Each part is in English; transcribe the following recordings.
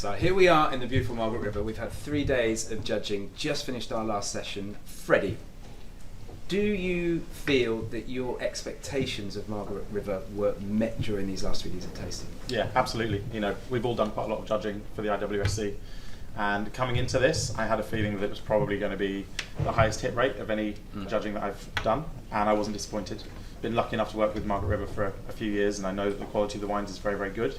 So here we are in the beautiful Margaret River. We've had 3 days of judging, just finished our last session. Freddy, do you feel that your expectations of Margaret River were met during these last 3 days of tasting? Yeah, absolutely. You know, we've all done quite a lot of judging for the IWSC, and coming into this, I had a feeling that it was probably going to be the highest hit rate of any judging that I've done, and I wasn't disappointed. Been lucky enough to work with Margaret River for a few years, and I know that the quality of the wines is very, very good.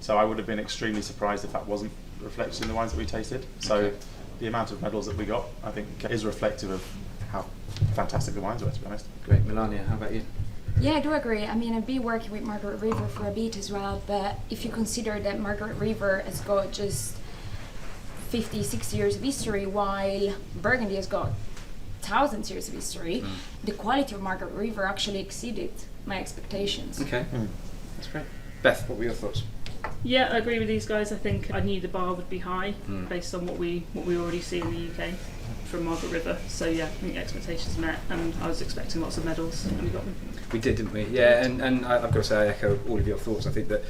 So I would have been extremely surprised if that wasn't reflected in the wines that we tasted. So the amount of medals that we got, I think, is reflective of how fantastic the wines were, to be honest. Great. Melania, how about you? Yeah, I do agree. I mean, I've been working with Margaret River for a bit as well, but if you consider that Margaret River has got just 50, 60 years of history, while Burgundy has got thousands years of history, the quality of Margaret River actually exceeded my expectations. Okay, that's great. Beth, what were your thoughts? Yeah, I agree with these guys. I think I knew the bar would be high based on what we already see in the UK from Margaret River. So yeah, I think expectations met, and I was expecting lots of medals, and we got them. We did, didn't we? Yeah, and I've got to say I echo all of your thoughts. I think that,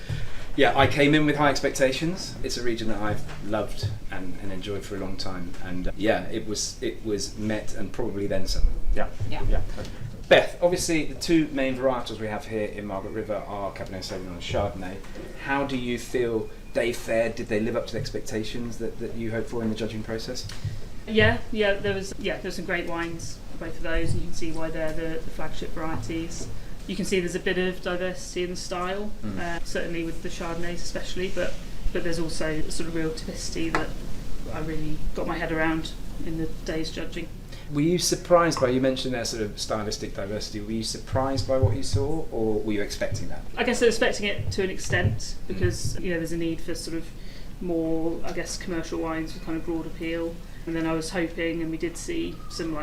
yeah, I came in with high expectations. It's a region that I've loved and enjoyed for a long time, and yeah, it was met and probably then some. Yeah. Beth, obviously the two main varietals we have here in Margaret River are Cabernet Sauvignon and Chardonnay. How do you feel they fared? Did they live up to the expectations that you hoped for in the judging process? Yeah, there was some great wines, both of those, and you can see why they're the flagship varieties. You can see there's a bit of diversity in the style, certainly with the Chardonnays especially, but there's also a sort of real typicity that I really got my head around in the day's judging. Were you surprised by, you mentioned their sort of stylistic diversity, were you surprised by what you saw, or were you expecting that? I guess I was expecting it to an extent, because there's a need for sort of more, I guess, commercial wines with kind of broad appeal. And then I was hoping, and we did see some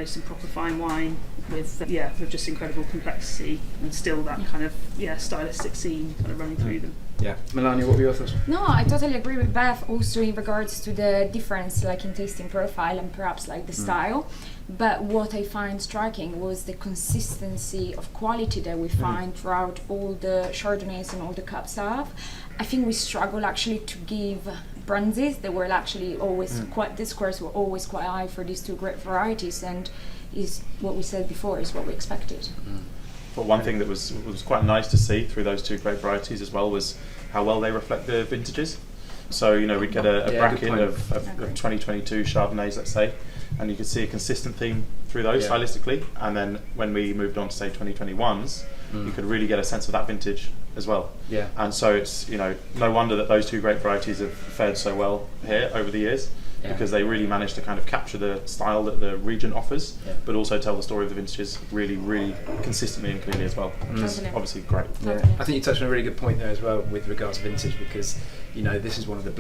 some proper fine wine with just incredible complexity, and still that kind of stylistic scene kind of running through them. Yeah, Melania, what were your thoughts? No, I totally agree with Beth also in regards to the difference like in tasting profile and perhaps like the style. But what I find striking was the consistency of quality that we find throughout all the Chardonnays and all the Cab Sauv. I think we struggle actually to give bronzes. They were actually always the scores were always quite high for these two great varieties, and is what we said before is what we expected. But one thing that was quite nice to see through those two great varieties as well was how well they reflect the vintages. So we'd get a bracket of 2022 Chardonnays, let's say, and you could see a consistent theme through those stylistically. And then when we moved on to say 2021s, you could really get a sense of that vintage as well. Yeah. And so it's no wonder that those two great varieties have fared so well here over the years. Because they really managed to kind of capture the style that the region offers, but also tell the story of the vintages really, really consistently and clearly as well, which is obviously great. Yeah. I think you touched on a really good point there as well with regards to vintage, because this is one of the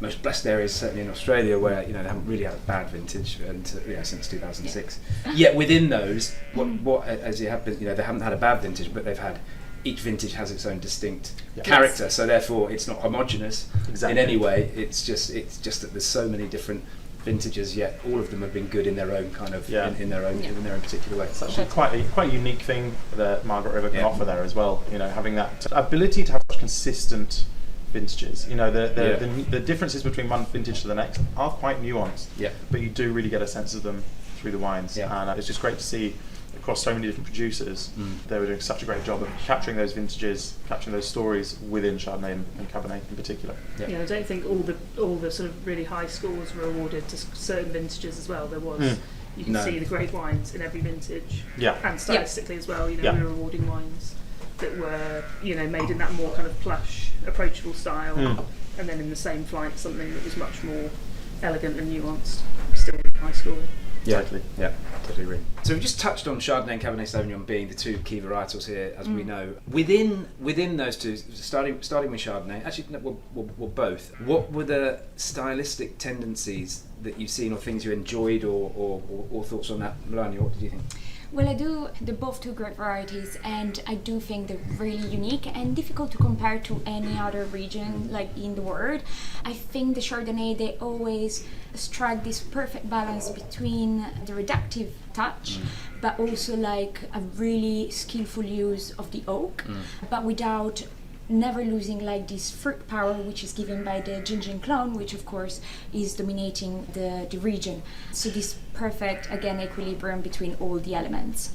most blessed areas, certainly in Australia, where they haven't really had a bad vintage since 2006. Yet within those, what as you have been, they haven't had a bad vintage, but they've had. Each vintage has its own distinct character, so therefore it's not homogenous in any way. It's just that there's so many different vintages, yet all of them have been good in their own kind of in their own particular way. It's actually quite a unique thing that Margaret River can offer there as well. Having that ability to have such consistent vintages. The differences between one vintage to the next are quite nuanced. Yeah. But you do really get a sense of them through the wines, and it's just great to see. Across so many different producers, they were doing such a great job of capturing those vintages, capturing those stories within Chardonnay and Cabernet in particular. I don't think all the sort of really high scores were awarded to certain vintages as well. There was you can see the great wines in every vintage, and stylistically as well. We were awarding wines that were made in that more kind of plush, approachable style, and then in the same flight something that was much more elegant and nuanced, still high scoring. Yeah, totally agree. So we've just touched on Chardonnay and Cabernet Sauvignon being the two key varietals here, as we know. Within those two, starting with Chardonnay, actually, well, both. What were the stylistic tendencies that you've seen, or things you enjoyed, or thoughts on that, Melania? What did you think? Well, they're both two great varieties, and I do think they're really unique and difficult to compare to any other region like in the world. I think the Chardonnay, they always strike this perfect balance between the reductive touch, but also like a really skillful use of the oak, but without never losing like this fruit power which is given by the Judging clone, which of course is dominating the region. So this perfect, again, equilibrium between all the elements.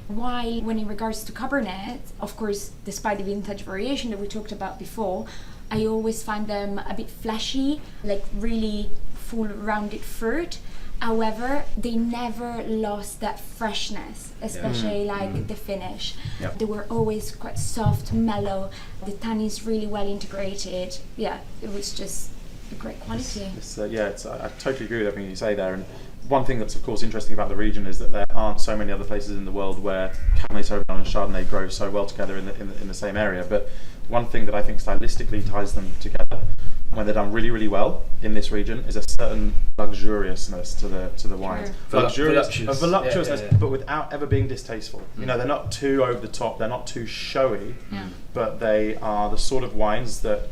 While when in regards to Cabernet, of course, despite the vintage variation that we talked about before, I always find them a bit fleshy, like really full rounded fruit. However, they never lost that freshness, especially like the finish. Yep. They were always quite soft, mellow. The tannin is really well integrated. Yeah, it was just a great quality. I totally agree with everything you say there. And one thing that's of course interesting about the region is that there aren't so many other places in the world where Cabernet Sauvignon and Chardonnay grow so well together in the same area. But one thing that I think stylistically ties them together, when they're done really, really well in this region, is a certain luxuriousness to the wines. Voluptuousness, but without ever being distasteful. You know, they're not too over the top, they're not too showy, but they are the sort of wines that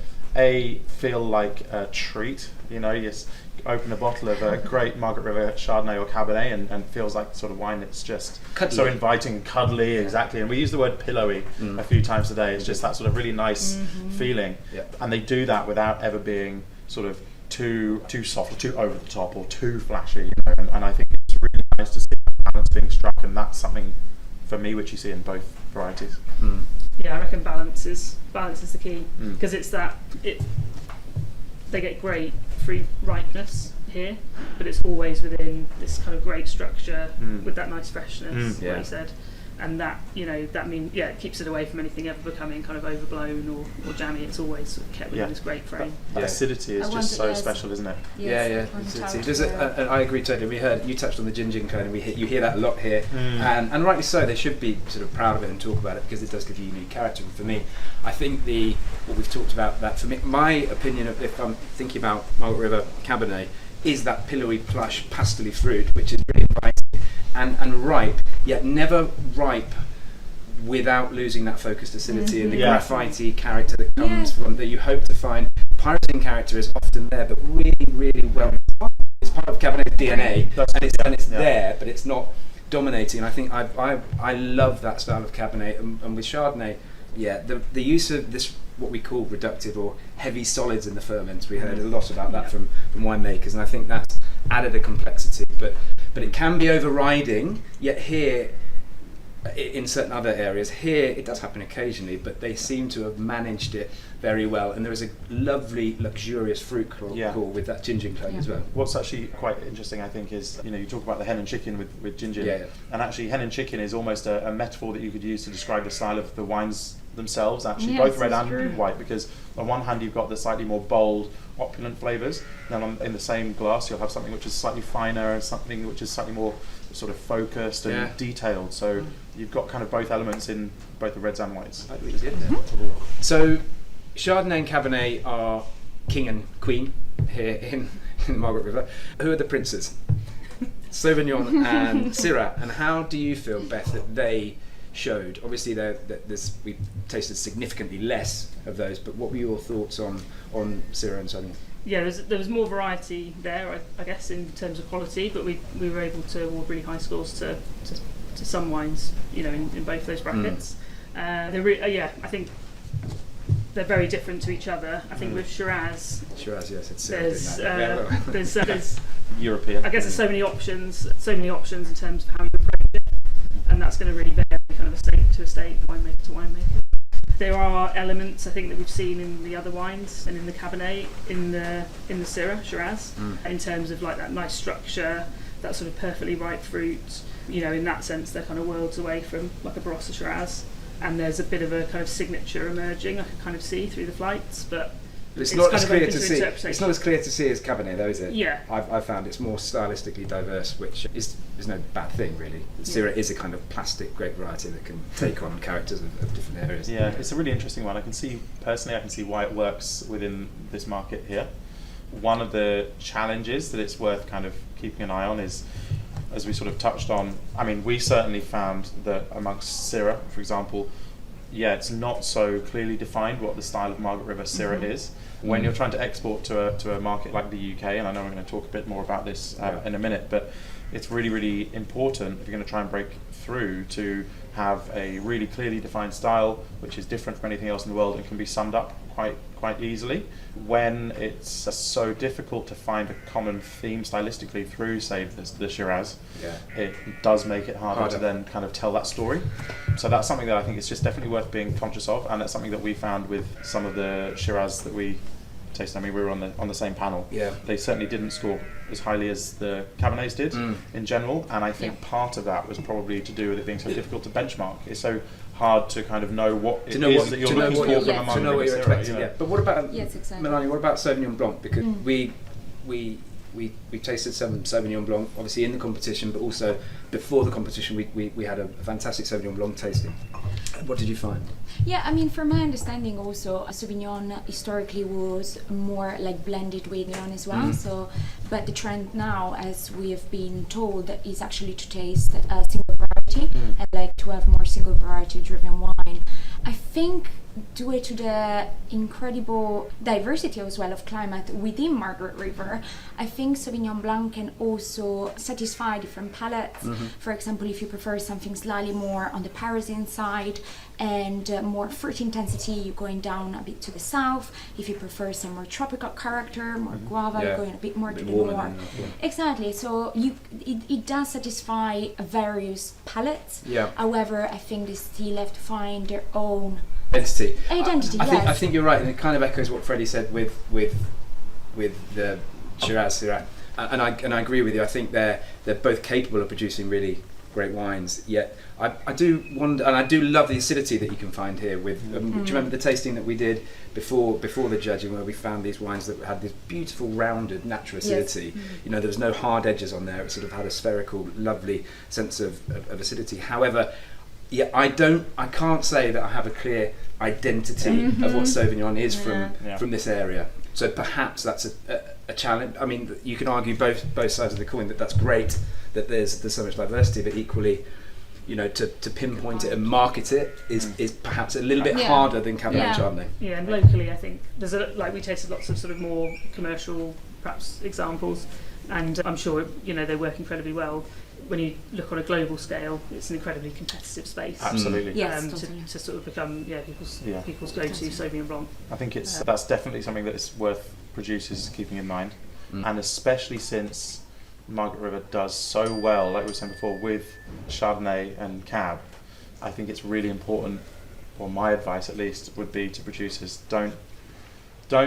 feel like a treat. You know, you just open a bottle of a great Margaret River Chardonnay or Cabernet and feels like the sort of wine that's just cuddly. So inviting and cuddly, exactly. And we use the word pillowy a few times today. It's just that sort of really nice feeling. Yep. And they do that without ever being sort of too soft or too over the top or too flashy. You know? And I think it's really nice to see the balance being struck, and that's something for me which you see in both varieties. Yeah, I reckon balance is the key, because they get great fruit ripeness here, but it's always within this kind of great structure with that nice freshness, like you said, and that, you know, it keeps it away from anything ever becoming kind of overblown or jammy. It's always sort of kept within this great frame. That acidity is just so special, isn't it? Acidity. I agree totally. You touched on the Judging clone, and you hear that a lot here, and rightly so. They should be sort of proud of it and talk about it, because it does give you unique character. And for me, I think what we've talked about, that for me, my opinion of, if I'm thinking about Margaret River Cabernet, is that pillowy, plush, pastely fruit, which is really inviting and ripe, yet never ripe without losing that focused acidity and the graphite-y character that comes from, that you hope to find. Pyrazine character is often there, but really, really well. It's part of Cabernet's DNA, and it's there, but it's not dominating. And I think I love that style of Cabernet, and with Chardonnay, the use of this, what we call reductive or heavy solids in the ferments. We heard a lot about that from winemakers, and I think that's added a complexity. But it can be overriding. Yet here, in certain other areas, here it does happen occasionally, but they seem to have managed it very well. And there is a lovely, luxurious fruit core with that Judging clone as well. What's actually quite interesting, I think, is, you know, you talk about the hen and chicken with Judging, and actually hen and chicken is almost a metaphor that you could use to describe the style of the wines themselves, actually, both red and white, because on one hand you've got the slightly more bold, opulent flavours, then in the same glass you'll have something which is slightly finer and something which is slightly more sort of focused and detailed. So you've got kind of both elements in both the reds and whites. So Chardonnay and Cabernet are king and queen here in Margaret River. Who are the princes? Sauvignon and Syrah. And how do you feel, Beth, that they showed? Obviously we tasted significantly less of those, but what were your thoughts on Syrah and Sauvignon? Yeah, there was more variety there, I guess, in terms of quality, but we were able to award really high scores to some wines, you know, in both those brackets. I think they're very different to each other. I think with Shiraz, yes, it's there's European. I guess there's so many options in terms of how you approach it, and that's going to really vary kind of estate to estate, winemaker to winemaker. There are elements, I think, that we've seen in the other wines and in the Cabernet, in the Syrah, Shiraz, in terms of like that nice structure, that sort of perfectly ripe fruit. You know, in that sense, they're kind of worlds away from like a Barossa Shiraz, and there's a bit of a kind of signature emerging. I can kind of see through the flights, but it's not as clear to see. It's not as clear to see as Cabernet, though, is it? Yeah. I've found it's more stylistically diverse, which is no bad thing, really. Syrah is a kind of plastic grape variety that can take on characters of different areas. Yeah, it's a really interesting one. I can see why it works within this market here. One of the challenges that it's worth kind of keeping an eye on is, as we sort of touched on, I mean, we certainly found that amongst Syrah, for example, it's not so clearly defined what the style of Margaret River Syrah is. When you're trying to export to a market like the UK, and I know we're going to talk a bit more about this in a minute, but it's really, really important if you're going to try and break through to have a really clearly defined style which is different from anything else in the world and can be summed up quite easily. When it's so difficult to find a common theme stylistically through, say, the Shiraz, it does make it harder to then kind of tell that story. So that's something that I think is just definitely worth being conscious of, and that's something that we found with some of the Shiraz that we tasted. I mean, we were on the same panel. Yeah. They certainly didn't score as highly as the Cabernets did in general, and I think part of that was probably to do with it being so difficult to benchmark. It's so hard to kind of know what it is that you're looking for from a Margaret River Syrah. Yeah. But what about exactly. Melania? What about Sauvignon Blanc? Because we tasted some Sauvignon Blanc, obviously in the competition, but also before the competition, we had a fantastic Sauvignon Blanc tasting. What did you find? Yeah, I mean, from my understanding, also Sauvignon historically was more like blended Sauvignon as well. So, but the trend now, as we have been told, is actually to taste a single variety and like to have more single variety driven wine. I think due to the incredible diversity as well of climate within Margaret River, I think Sauvignon Blanc can also satisfy different palates. For example, if you prefer something slightly more on the Parisian side and more fruit intensity, you're going down a bit to the south. If you prefer some more tropical character, more guava, you're going a bit more to the north. Exactly. So it does satisfy various palates. Yeah. However, I think they still have to find their own identity. I think you're right, and it kind of echoes what Freddy said with the Shiraz Syrah, and I agree with you. I think they're both capable of producing really great wines. Yet I do wonder, and I do love the acidity that you can find here. With do you remember the tasting that we did before the judging, where we found these wines that had this beautiful rounded natural acidity? Yes. You know, there was no hard edges on there. It sort of had a spherical, lovely sense of acidity. However, yeah, I can't say that I have a clear identity of what Sauvignon is from this area. So perhaps that's a challenge. I mean, you can argue both sides of the coin, that that's great that there's so much diversity, but equally, you know, to pinpoint it and market it is perhaps a little bit harder than Cabernet Chardonnay. Yeah, and locally I think there's we tasted lots of sort of more commercial perhaps examples, and I'm sure, you know, they work incredibly well. When you look on a global scale, it's an incredibly competitive space. Absolutely. To sort of become people's go-to Sauvignon Blanc. I think that's definitely something that is worth producers keeping in mind, and especially since Margaret River does so well, like we were saying before, with Chardonnay and Cab. I think it's really important, or my advice at least would be to producers, don't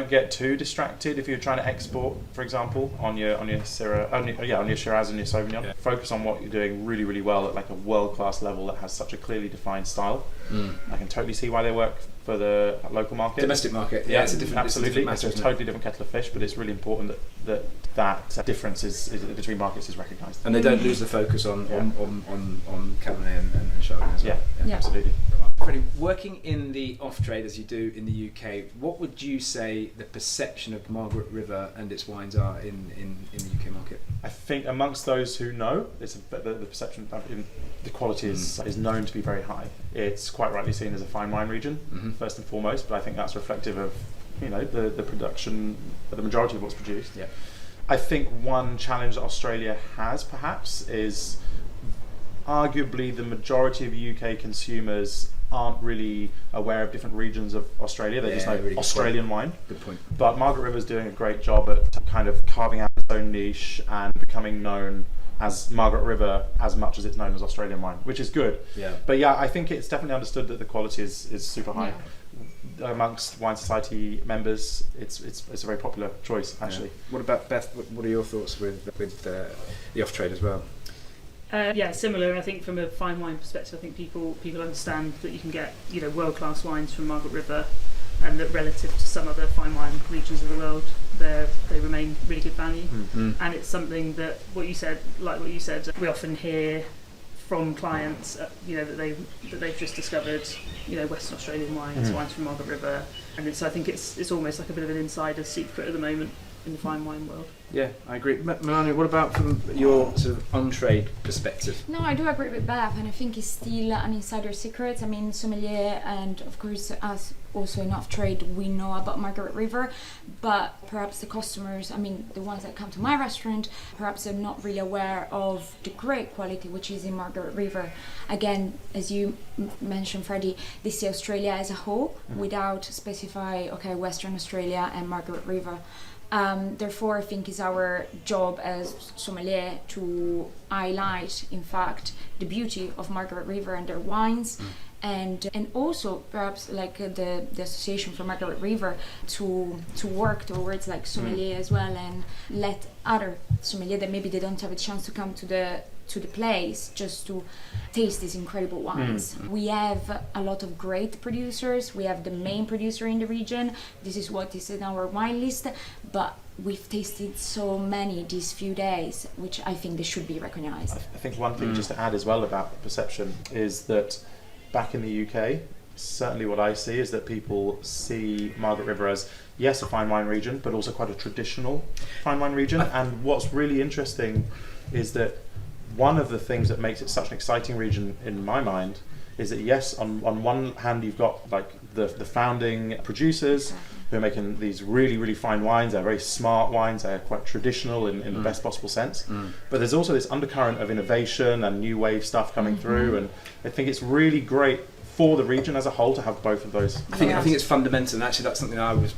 get too distracted if you're trying to export, for example, on your Syrah, on your Shiraz and your Sauvignon. Yeah. Focus on what you're doing really, really well at like a world-class level that has such a clearly defined style. I can totally see why they work for the local market. Domestic market, yeah, it's a different it's a totally different kettle of fish, but it's really important that difference is between markets is recognised. And they don't lose the focus on Cabernet and Chardonnay as well. Yeah, absolutely. Freddy, working in the off-trade as you do in the UK, what would you say the perception of Margaret River and its wines are in the UK market? I think amongst those who know, the perception of the quality is known to be very high. It's quite rightly seen as a fine wine region, first and foremost, but I think that's reflective of, you know, the production, the majority of what's produced. Yeah. I think one challenge that Australia has perhaps is arguably the majority of UK consumers aren't really aware of different regions of Australia. They just know really Australian wine. Good point. But Margaret River's doing a great job at kind of carving out its own niche and becoming known as Margaret River as much as it's known as Australian wine, which is good. Yeah. But yeah, I think it's definitely understood that the quality is super high. Yeah. Amongst Wine Society members, it's a very popular choice, actually. Yeah. What about Beth? What are your thoughts with the off-trade as well? Similar. I think from a fine wine perspective, I think people understand that you can get, you know, world-class wines from Margaret River, and that relative to some other fine wine regions of the world, they remain really good value. And it's something that what you said, we often hear from clients, you know, that they've just discovered, you know, Western Australian wines from Margaret River, and I think it's almost like a bit of an insider secret at the moment. in the fine wine world. Yeah, I agree. Melania, what about from your sort of on-trade perspective? No, I do agree with Beth, and I think it's still an insider secret. I mean, sommelier, and of course, us also in off-trade, we know about Margaret River, but perhaps the customers, I mean, the ones that come to my restaurant, perhaps they're not really aware of the great quality which is in Margaret River. Again, as you mentioned, Freddy, they see Australia as a whole without specify, okay, Western Australia and Margaret River. Therefore, I think it's our job as sommelier to highlight, in fact, the beauty of Margaret River and their wines, and also perhaps like the Association for Margaret River to work towards like sommelier as well, and let other sommelier that maybe they don't have a chance to come to the place just to taste these incredible wines. We have a lot of great producers. We have the main producer in the region. This is what is in our wine list, but we've tasted so many these few days, which I think they should be recognized. I think one thing just to add as well about perception is that back in the UK, certainly what I see is that people see Margaret River as, yes, a fine wine region, but also quite a traditional fine wine region. And what's really interesting is that one of the things that makes it such an exciting region in my mind is that, yes, on one hand you've got like the founding producers who are making these really, really fine wines. They're very smart wines. They're quite traditional in the best possible sense. But there's also this undercurrent of innovation and new wave stuff coming through, and I think it's really great for the region as a whole to have both of those. I think it's fundamental, and actually that's something I was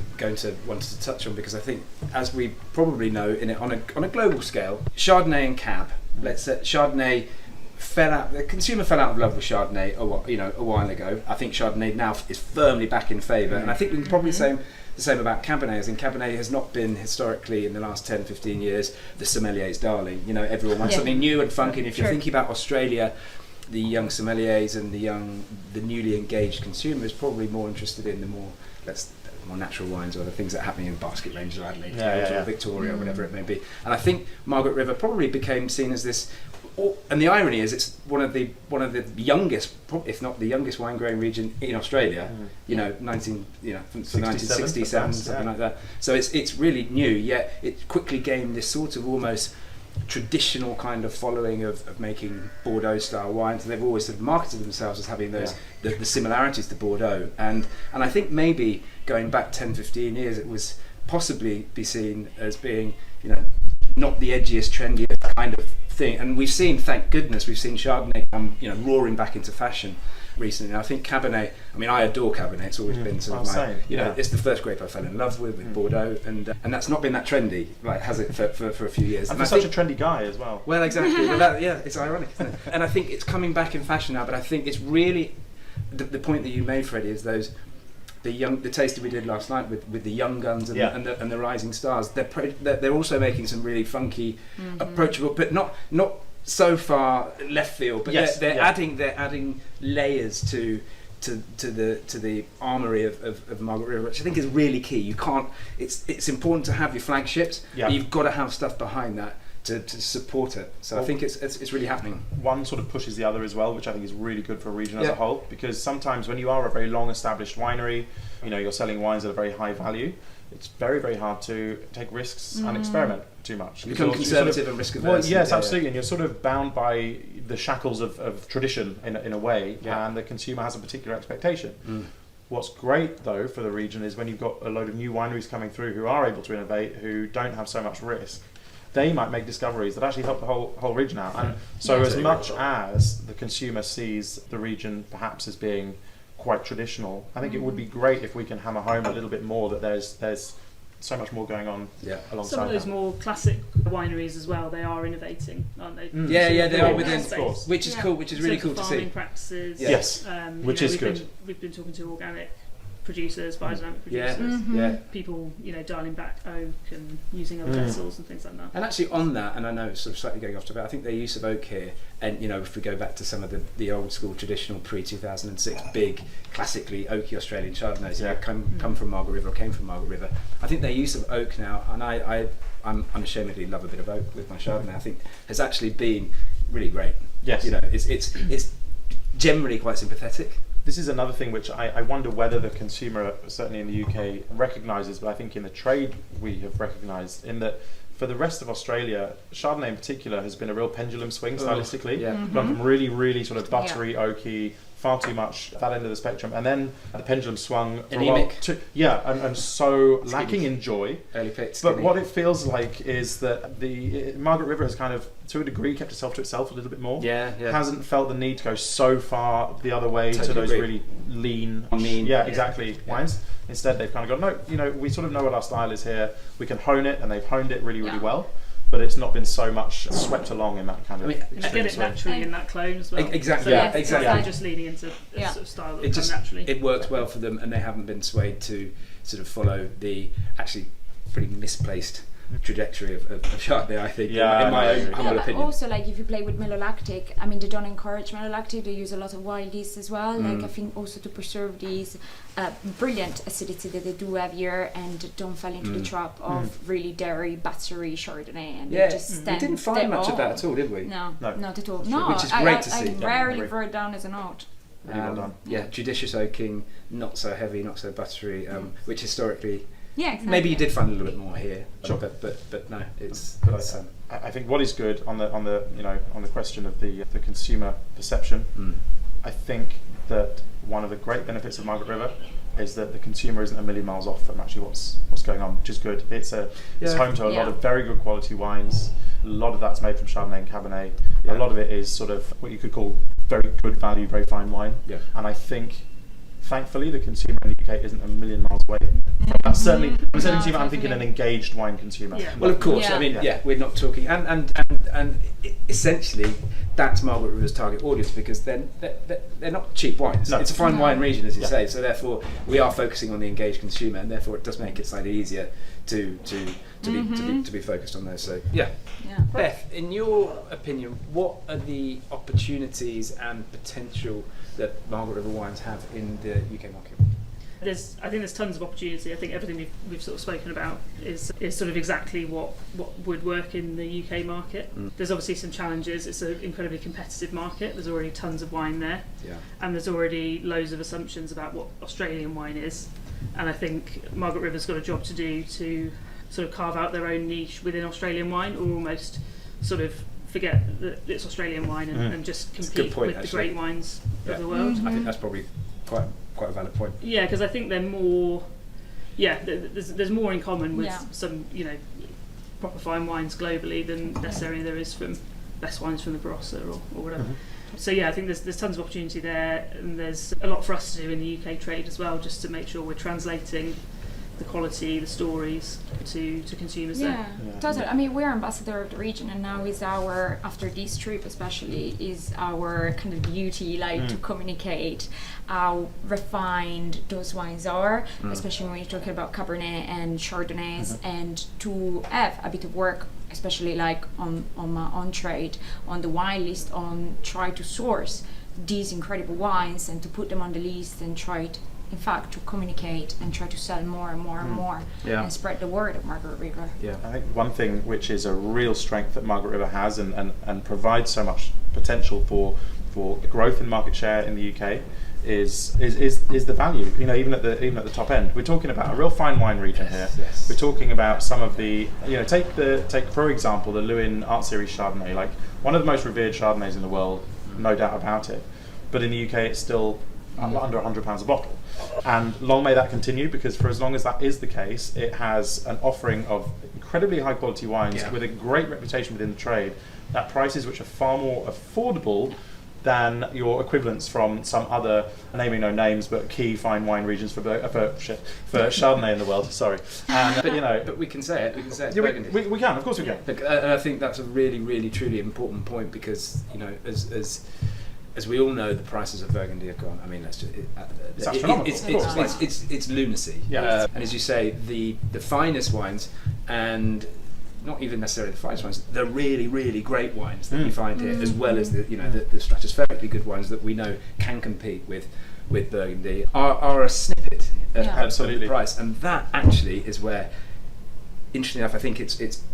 wanted to touch on, because I think, as we probably know, on a global scale, Chardonnay and Cab. Let's say Chardonnay the consumer fell out of love with Chardonnay a while ago. I think Chardonnay now is firmly back in favour, and I think we can probably say the same about Cabernet, as in Cabernet has not been historically in the last 10-15 years the sommelier's darling. Everyone wants something new and funky, and if you're thinking about Australia, the young sommeliers and the newly engaged consumer is probably more interested in the more natural wines, or the things that are happening in basket ranges or Adelaide or Victoria or whatever it may be. And I think Margaret River probably became seen as this, and the irony is it's one of the youngest, if not the youngest, wine growing region in Australia. 1967, something like that. So it's really new. Yet it quickly gained this sort of almost traditional kind of following of making Bordeaux style wines, and they've always sort of marketed themselves as having those the similarities to Bordeaux, and I think maybe going back 10-15 years it was possibly be seen as being not the edgiest, trendiest kind of thing, and we've seen, thank goodness, Chardonnay come roaring back into fashion recently. And I think Cabernet, I mean, I adore Cabernet. It's always been sort of my, it's the first grape I fell in love with Bordeaux, and that's not been that trendy, like, has it, for a few years. And for such a trendy guy as well. Well, exactly. Well, it's ironic, isn't it? And I think it's coming back in fashion now, but I think it's really, the point that you made, Freddy, is the tasting we did last night with the young guns and the rising stars. They're also making some really funky, approachable, but not so far left field. But they're adding layers to the armoury of Margaret River, which I think is really key. You can't. It's important to have your flagships, but you've got to have stuff behind that to support it. So I think it's really happening. One sort of pushes the other as well, which I think is really good for a region as a whole, because sometimes when you are a very long established winery, you're selling wines at a very high value, it's very, very hard to take risks and experiment too much. You become conservative and risk averse. Well, yes, absolutely, and you're sort of bound by the shackles of tradition in a way, and the consumer has a particular expectation. What's great though for the region is when you've got a load of new wineries coming through who are able to innovate, who don't have so much risk, they might make discoveries that actually help the whole region out. And so as much as the consumer sees the region perhaps as being quite traditional, I think it would be great if we can hammer home a little bit more that there's so much more going on alongside some of those more classic wineries as well, they are innovating, aren't they? They are within, of course, which is cool, which is really cool to see. Farming practices, which is good. We've been talking to organic producers, biodynamic producers, people dialing back oak and using other vessels and things like that. And actually on that, and I know it's sort of slightly going off topic, I think their use of oak here, and if we go back to some of the old school traditional pre-2006 big classically oaky Australian Chardonnays that come from Margaret River or came from Margaret River, I think their use of oak now, and I'm unashamedly love a bit of oak with my Chardonnay, I think has actually been really great. Yes. It's generally quite sympathetic. this is another thing which I wonder whether the consumer, certainly in the UK, recognises, but I think in the trade we have recognised, in that for the rest of Australia, Chardonnay in particular has been a real pendulum swing stylistically. Gone from really, really sort of buttery, oaky, far too much at that end of the spectrum, and then the pendulum swung for anemic. And so lacking in joy. Early pit, but what it feels like is that the Margaret River has kind of, to a degree, kept itself to itself a little bit more. Hasn't felt the need to go so far the other way to those really lean, exactly, wines. Instead, they've kind of gone, no, you know, we sort of know what our style is here. We can hone it, and they've honed it really, really well. But it's not been so much swept along in that kind of. You get it naturally in that clone as well. Exactly. So exactly. Just leaning into a sort of style that comes naturally. It works well for them, and they haven't been swayed to sort of follow the actually pretty misplaced trajectory of Chardonnay, I think, in my own humble opinion. Also, like, if you play with malolactic, I mean, they don't encourage malolactic, they use a lot of wild yeast as well. Like, I think also to preserve these brilliant acidity that they do have here, and don't fall into the trap of really dairy, buttery Chardonnay. And they just we didn't find much of that at all, did we? No, not at all. No, which is great to see. I rarely wrote it down as a note. Really well done. Yeah, judicious oaking, not so heavy, not so buttery, which historically... Yeah, exactly. Maybe you did find a little bit more here, sure. but no, it's. I think what is good on the question of the consumer perception. I think that one of the great benefits of Margaret River is that the consumer isn't a million miles off from actually what's going on, which is good. It's home to a lot of very good quality wines. A lot of that's made from Chardonnay and Cabernet. A lot of it is sort of what you could call very good value, very fine wine. And I think, thankfully, the consumer in the UK isn't a million miles away from that. Certainly, I'm thinking an engaged wine consumer. Well, of course. I mean, we're not talking, and essentially, that's Margaret River's target audience, because they're not cheap wines. No. It's a fine wine region, as you say. So therefore, we are focusing on the engaged consumer, and therefore, it does make it slightly easier to be focused on those. So Beth, in your opinion, what are the opportunities and potential that Margaret River wines have in the UK market? I think there's tons of opportunity. I think everything we've sort of spoken about is sort of exactly what would work in the UK market. There's obviously some challenges. It's an incredibly competitive market. There's already tons of wine there, and there's already loads of assumptions about what Australian wine is. And I think Margaret River's got a job to do to sort of carve out their own niche within Australian wine, or almost sort of forget that it's Australian wine and just compete with the great wines of the world. I think that's probably quite a valid point. Yeah, because I think they're more. Yeah, there's more in common with some proper fine wines globally than necessarily there is from best wines from the Barossa or whatever. So I think there's tons of opportunity there, and there's a lot for us to do in the UK trade as well, just to make sure we're translating the quality, the stories to consumers there. Totally. I mean, we're ambassador of the region, and now is our, after this trip especially, is our kind of duty, like to communicate how refined those wines are, especially when you're talking about Cabernet and Chardonnays, and to have a bit of work, especially like on my own trade, on the wine list, on try to source these incredible wines and to put them on the list and try to, in fact, to communicate and try to sell more and more and more and spread the word of Margaret River. I think one thing which is a real strength that Margaret River has and provides so much potential for growth in market share in the UK is the value. You know, even at the top end, we're talking about a real fine wine region here. We're talking about some of the, take for example the Lewin Art Series Chardonnay, like one of the most revered Chardonnays in the world, no doubt about it. But in the UK, it's still under £100 a bottle. And long may that continue, because for as long as that is the case, it has an offering of incredibly high quality wines with a great reputation within the trade at prices which are far more affordable than your equivalents from some other, naming no names, but key fine wine regions for Chardonnay in the world. Sorry, but we can say it. We can say it's Burgundy. We can, of course we can. Look, and I think that's a really, really, truly important point, because as we all know, the prices of Burgundy have gone. I mean, that's just it's astronomical. It's lunacy. Yeah. And as you say, the finest wines, and not even necessarily the finest wines, the really, really great wines that we find here, as well as the stratospherically good wines that we know can compete with Burgundy, are a snippet of the price, and that actually is where, interestingly enough, I think it's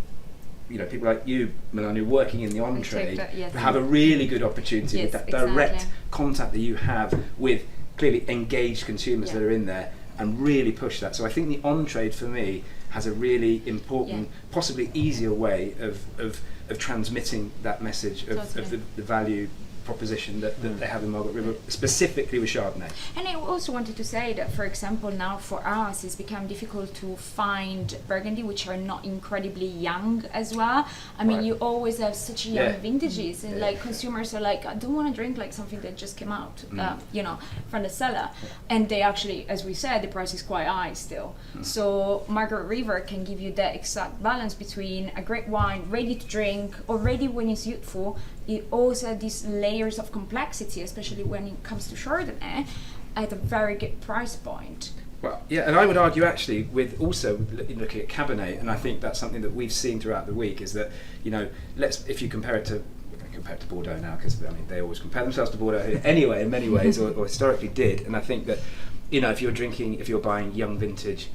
people like you, Melania, working in the on-trade, have a really good opportunity with that direct contact that you have with clearly engaged consumers that are in there and really push that. So I think the on-trade for me has a really important, possibly easier way of transmitting that message of the value proposition that they have in Margaret River, specifically with Chardonnay. And I also wanted to say that, for example, now for us it's become difficult to find Burgundy which are not incredibly young as well. I mean, you always have such young vintages, and like consumers are like, I don't want to drink like something that just came out, you know, from the cellar. And they actually, as we said, the price is quite high still. So Margaret River can give you that exact balance between a great wine, ready to drink, already when it's youthful. It also has these layers of complexity, especially when it comes to Chardonnay, at a very good price point. Well, yeah, and I would argue actually with also looking at Cabernet, and I think that's something that we've seen throughout the week, is that, you know, if you compare it to Bordeaux now, because I mean they always compare themselves to Bordeaux anyway in many ways, or historically did, and I think that, you know, if you're buying young vintage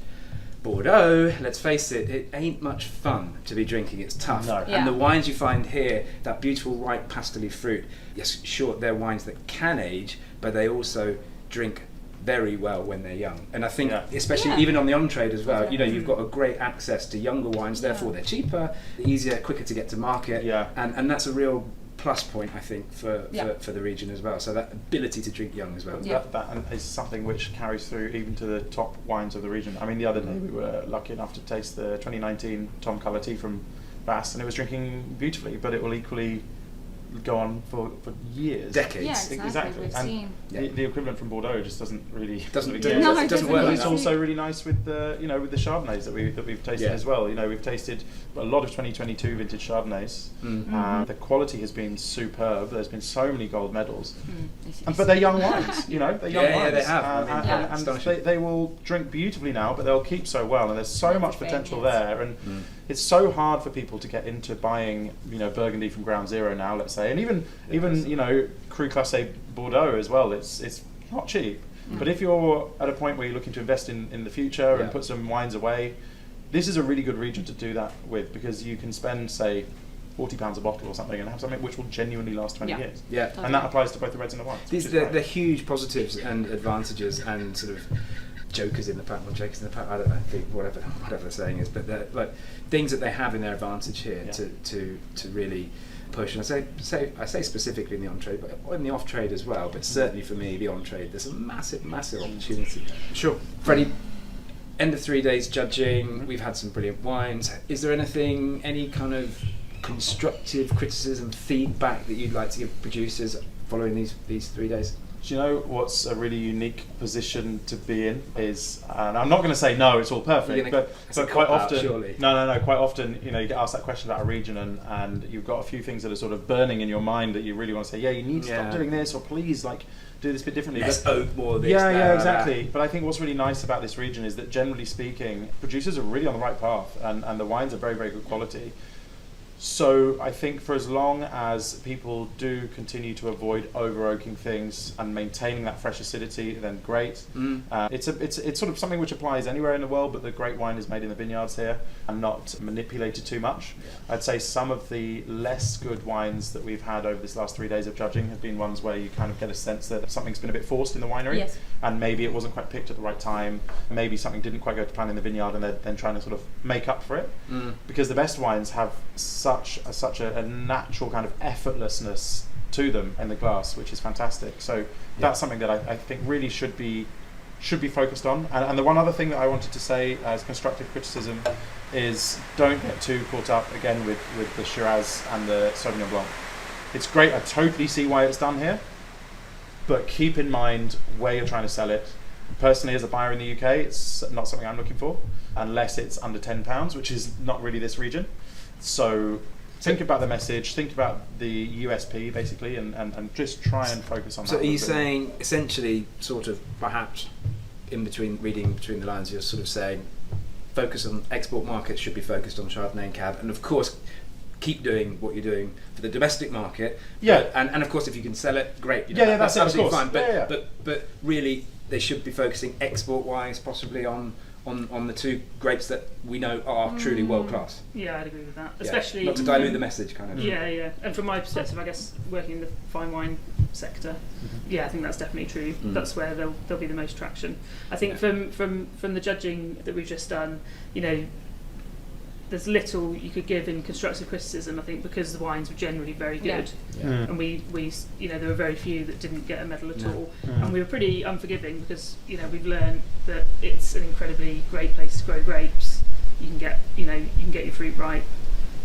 Bordeaux, let's face it, it ain't much fun to be drinking. It's tough. No. And the wines you find here, that beautiful ripe pastely fruit, yes, sure, they're wines that can age, but they also drink very well when they're young. And I think, especially even on the on-trade as well, you know, you've got a great access to younger wines, therefore they're cheaper, easier, quicker to get to market, and that's a real plus point, I think, for the region as well. So that ability to drink young as well. That is something which carries through even to the top wines of the region. I mean, the other day we were lucky enough to taste the 2019 Tom Colour tea from Bass, and it was drinking beautifully, but it will equally go on for years, decades. Yeah, exactly. And the equivalent from Bordeaux just doesn't work. It doesn't work. It's also really nice with the with the Chardonnays that we've tasted as well. You know, we've tasted a lot of 2022 vintage Chardonnays. The quality has been superb. There's been so many gold medals, but they're young wines. You know, they're young wines. They have. And they will drink beautifully now, but they'll keep so well, and there's so much potential there. And it's so hard for people to get into buying, you know, Burgundy from ground zero now, let's say, and even you know, Cru Classé Bordeaux as well. It's not cheap, but if you're at a point where you're looking to invest in the future and put some wines away, this is a really good region to do that with, because you can spend, say, £40 a bottle or something and have something which will genuinely last 20 years. Yeah, and that applies to both the reds and the whites. These are the huge positives and advantages and sort of jokers in the pack, I don't know, whatever the saying is, but they're like things that they have in their advantage here to really push. And I say specifically in the on-trade, but in the off-trade as well, but certainly for me, the on-trade, there's a massive opportunity. Sure. Freddie, end of 3 days judging, we've had some brilliant wines. Is there any kind of constructive criticism, feedback that you'd like to give producers following these 3 days? Do you know what's a really unique position to be in is, and I'm not going to say no, it's all perfect, but quite often, quite often, you know, you get asked that question about a region, and you've got a few things that are sort of burning in your mind that you really want to say, you need to stop doing this, or please, like, do this a bit differently. Let's oak more of this. Exactly. But I think what's really nice about this region is that, generally speaking, producers are really on the right path, and the wines are very, very good quality. So I think for as long as people do continue to avoid over-oaking things and maintaining that fresh acidity, then great. It's sort of something which applies anywhere in the world, but the great wine is made in the vineyards here and not manipulated too much. I'd say some of the less good wines that we've had over this last 3 days of judging have been ones where you kind of get a sense that something's been a bit forced in the winery, and maybe it wasn't quite picked at the right time, maybe something didn't quite go to plan in the vineyard, and they're then trying to sort of make up for it. Because the best wines have such a natural kind of effortlessness to them in the glass, which is fantastic. So that's something that I think really should be focused on. And the one other thing that I wanted to say as constructive criticism is, don't get too caught up again with the Shiraz and the Sauvignon Blanc. It's great, I totally see why it's done here, but keep in mind where you're trying to sell it. Personally, as a buyer in the UK, it's not something I'm looking for, unless it's under £10, which is not really this region. So think about the message, think about the USP basically, and just try and focus on that. So are you saying, essentially, sort of perhaps reading between the lines, you're sort of saying focus on export markets, should be focused on Chardonnay and Cab, and of course keep doing what you're doing for the domestic market. And of course if you can sell it, great. That's absolutely fine. But really they should be focusing export-wise possibly on the two grapes that we know are truly world class. Yeah, I'd agree with that. Especially not to dilute the message, kind of. Yeah. And from my perspective, I guess working in the fine wine sector. I think that's definitely true. That's where there'll be the most traction. I think from the judging that we've just done, there's little you could give in constructive criticism, I think, because the wines were generally very good. And we there were very few that didn't get a medal at all. And we were pretty unforgiving because, we've learned that it's an incredibly great place to grow grapes. You can get your fruit right.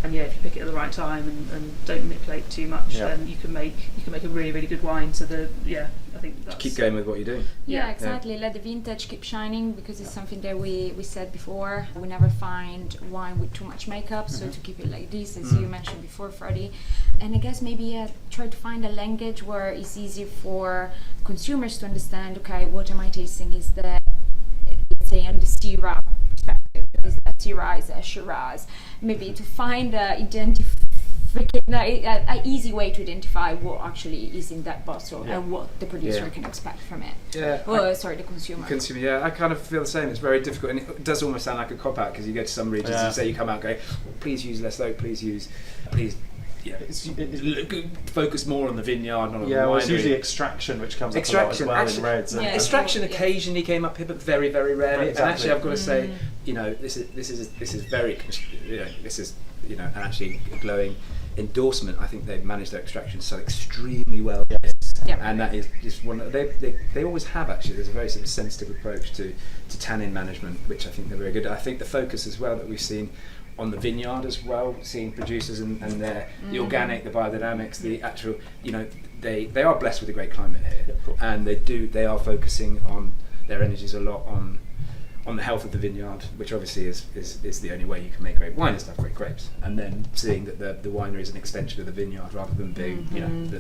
And if you pick it at the right time and don't manipulate too much, then you can make a really, really good wine. So I think that's... Keep going with what you're doing. Yeah, exactly. Let the vintage keep shining, because it's something that we said before. We never find wine with too much makeup, so to keep it like this, as you mentioned before, Freddy. And I guess maybe try to find a language where it's easy for consumers to understand, okay, what am I tasting? Is the, let's say, on the Syrah perspective, is that Syrah, is that Shiraz? Maybe to find an easy way to identify what actually is in that bottle and what the producer can expect from it. The consumer. I kind of feel the same. It's very difficult, and it does almost sound like a cop-out, because you go to some regions and say, you come out going, please use less oak, please focus more on the vineyard, not on the winery. It's usually extraction which comes up a lot as well in reds. Extraction occasionally came up here, but very, very rarely. Exactly. And actually, I've got to say, this is very, an actually a glowing endorsement. I think they've managed their extraction so extremely well. And that is just one. They always have, actually. There's a very sort of sensitive approach to tannin management, which I think they're very good. I think the focus as well that we've seen on the vineyard as well, seeing producers and the organic, the biodynamics, the actual, they are blessed with a great climate here, and they are focusing on their energies a lot on the health of the vineyard, which obviously is the only way you can make great wine, is to have great grapes, and then seeing that the winery is an extension of the vineyard rather than being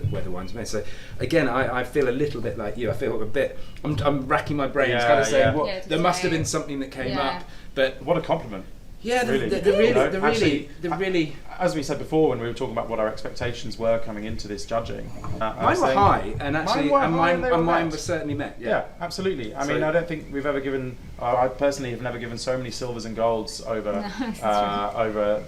where the wine's made. So again, I feel a little bit like you. I feel a bit. I'm racking my brains, kind of saying there must have been something that came up, but what a compliment. Yeah, really, as we said before when we were talking about what our expectations were coming into this judging, mine were high, and actually, mine was certainly met. Yeah, absolutely. I mean, I don't think we've ever given. I personally have never given so many silvers and golds over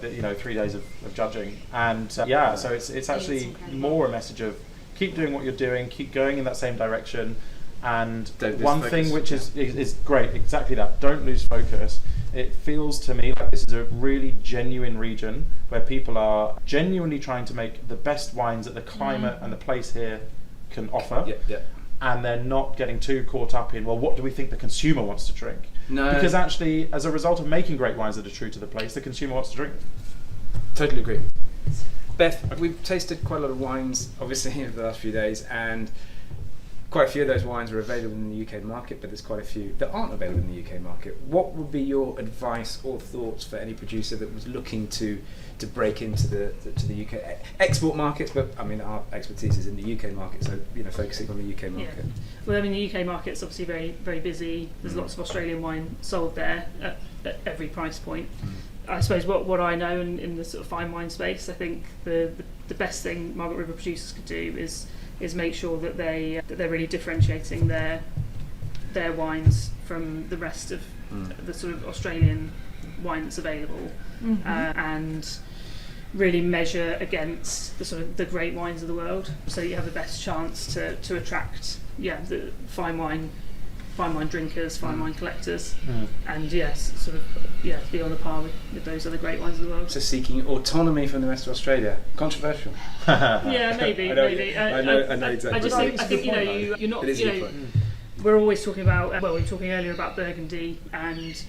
3 days of judging, and so it's actually more a message of keep doing what you're doing, keep going in that same direction, and one thing which is great, exactly that. Don't lose focus. It feels to me like this is a really genuine region where people are genuinely trying to make the best wines that the climate and the place here can offer. And they're not getting too caught up in, well, what do we think the consumer wants to drink? No. Because actually, as a result of making great wines that are true to the place, the consumer wants to drink them. Totally agree. Beth, we've tasted quite a lot of wines, obviously, over the last few days, and quite a few of those wines are available in the UK market, but there's quite a few that aren't available in the UK market. What would be your advice or thoughts for any producer that was looking to break into the UK export markets? But I mean, our expertise is in the UK market, so focusing on the UK market. Yeah. Well, I mean, the UK market's obviously very, very busy. There's lots of Australian wine sold there at every price point. I suppose what I know in the sort of fine wine space, I think the best thing Margaret River producers could do is make sure that they're really differentiating their wines from the rest of the sort of Australian wine that's available, and really measure against the sort of the great wines of the world, so you have the best chance to attract the fine wine drinkers, fine wine collectors, and be on the par with those other great wines of the world. So seeking autonomy from the rest of Australia, controversial. Maybe. I know exactly. I think you're not. We're always talking about. We were talking earlier about Burgundy, and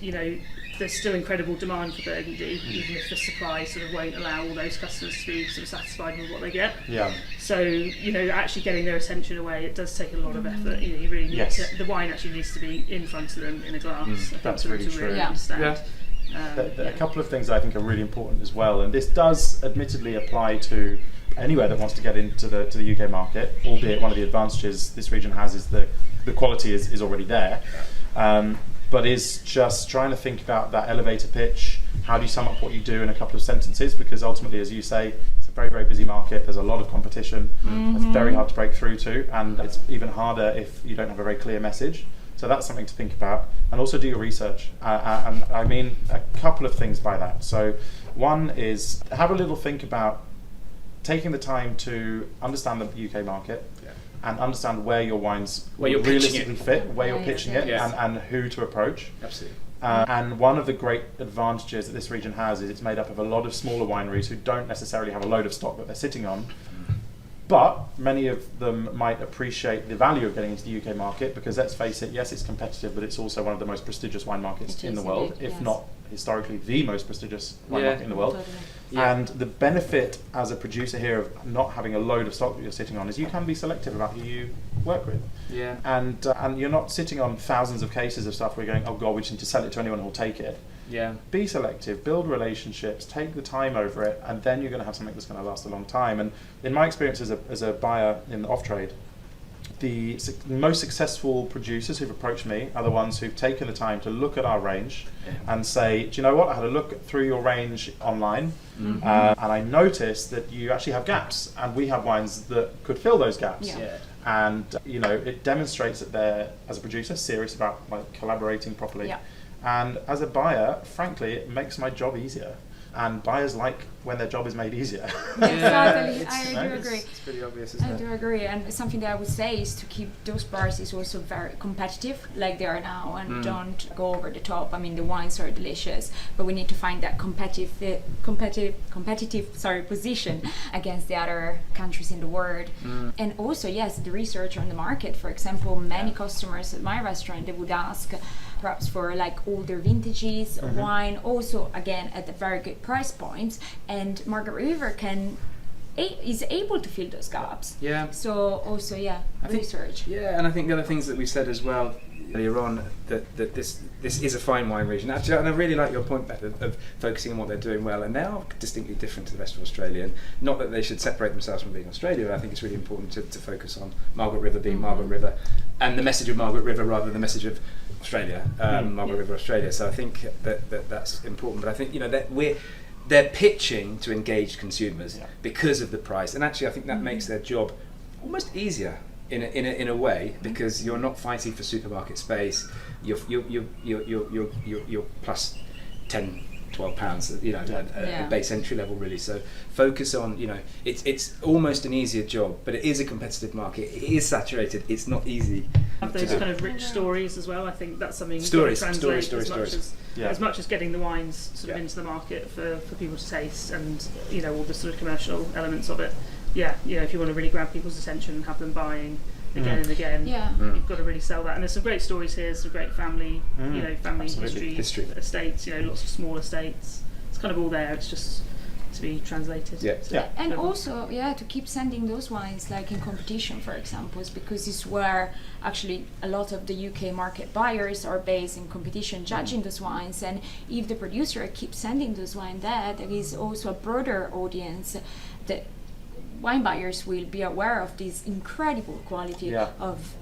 there's still incredible demand for Burgundy, even if the supply sort of won't allow all those customers to be sort of satisfied with what they get. Yeah. So actually getting their attention away, it does take a lot of effort. You really need to. The wine actually needs to be in front of them in a glass. That's really true. Really understand. A couple of things that I think are really important as well, and this does admittedly apply to anywhere that wants to get into the UK market, albeit one of the advantages this region has is the quality is already there, but is just trying to think about that elevator pitch. How do you sum up what you do in a couple of sentences? Because ultimately, as you say, it's a very, very busy market. There's a lot of competition. It's very hard to break through to, and it's even harder if you don't have a very clear message. So that's something to think about, and also do your research. And I mean a couple of things by that. So one is have a little think about taking the time to understand the UK market and understand where your wines realistically fit, where you're pitching it, and who to approach. Absolutely. And one of the great advantages that this region has is it's made up of a lot of smaller wineries who don't necessarily have a load of stock that they're sitting on. But many of them might appreciate the value of getting into the UK market because, let's face it, yes, it's competitive, but it's also one of the most prestigious wine markets in the world, if not historically the most prestigious wine market in the world. Totally. And the benefit as a producer here of not having a load of stock that you're sitting on is you can be selective about who you work with. Yeah. And you're not sitting on thousands of cases of stuff where you're going, oh God, we just need to sell it to anyone who will take it. Yeah. Be selective, build relationships, take the time over it, and then you're going to have something that's going to last a long time. And in my experience as a buyer in the off-trade, the most successful producers who've approached me are the ones who've taken the time to look at our range and say, do you know what, I had a look through your range online and I noticed that you actually have gaps, and we have wines that could fill those gaps. And it demonstrates that they're, as a producer, serious about collaborating properly. And as a buyer, frankly, it makes my job easier. And buyers like when their job is made easier. Exactly, I do agree. It's pretty obvious, isn't it? I do agree, and something that I would say is to keep those prices also very competitive, like they are now, and don't go over the top. I mean, the wines are delicious, but we need to find that competitive position against the other countries in the world. And also, yes, the research on the market. For example, many customers at my restaurant, they would ask perhaps for older vintages of wine, also again at a very good price points, and Margaret River is able to fill those gaps. So also research. And I think the other things that we said as well earlier on, that this is a fine wine region. Actually, and I really like your point, Beth, of focusing on what they're doing well, and they are distinctly different to the rest of Australia. And not that they should separate themselves from being Australia. I think it's really important to focus on Margaret River being Margaret River, and the message of Margaret River rather than the message of Australia, Margaret River, Australia. So I think that's important. But I think that they're pitching to engaged consumers because of the price, and actually I think that makes their job almost easier in a way, because you're not fighting for supermarket space. You're plus £10-12 at base entry level, really. So focus on, it's almost an easier job, but it is a competitive market. It is saturated. It's not easy. Have those kind of rich stories as well. I think that's something stories, that translates as much as getting the wines sort of into the market for people to taste, and all the sort of commercial elements of it. If you want to really grab people's attention and have them buying again and again, you've got to really sell that. And there's some great stories here, some great family, family history estates, lots of small estates. It's kind of all there. It's just to be translated. And also, to keep sending those wines in competition, for example, is because it's where actually a lot of the UK market buyers are based in competition, judging those wines. And if the producer keeps sending those wines there is also a broader audience that wine buyers will be aware of this incredible quality of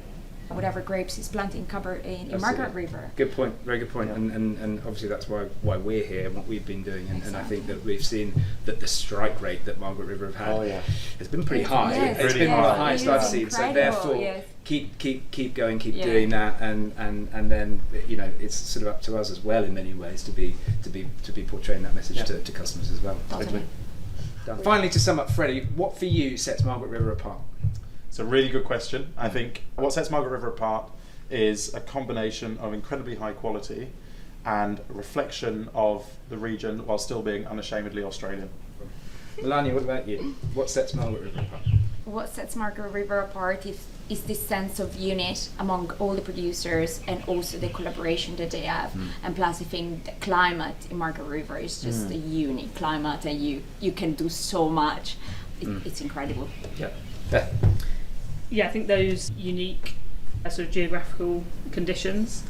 whatever grapes is planted in Margaret River. Good point, very good point. And obviously that's why we're here and what we've been doing, and I think that we've seen that the strike rate that Margaret River have had has been pretty high. It's been one of the highest I've seen. So therefore keep going, keep doing that, and then it's sort of up to us as well in many ways to be portraying that message to customers as well. Finally, to sum up, Freddy, what for you sets Margaret River apart? It's a really good question. I think what sets Margaret River apart is a combination of incredibly high quality and a reflection of the region while still being unashamedly Australian. Melania, what about you? What sets Margaret River apart? What sets Margaret River apart is this sense of unity among all the producers, and also the collaboration that they have. And plus, I think the climate in Margaret River is just a unique climate, and you can do so much. It's incredible. Beth? I think those unique sort of geographical conditions,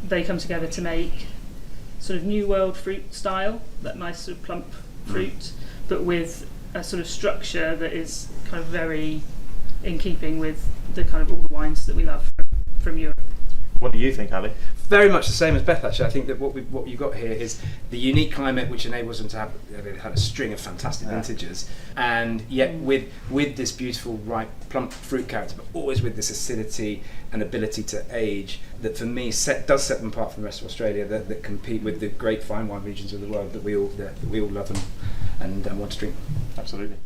they come together to make sort of New World fruit style, that nice sort of plump fruit, but with a sort of structure that is kind of very in keeping with the kind of all the wines that we love from Europe. What do you think, Ali? Very much the same as Beth, actually. I think that what you've got here is the unique climate which enables them to have a string of fantastic vintages, and yet with this beautiful, ripe, plump fruit character, but always with this acidity and ability to age that, for me, does set them apart from the rest of Australia, that compete with the great fine wine regions of the world that we all love and want to drink. Absolutely.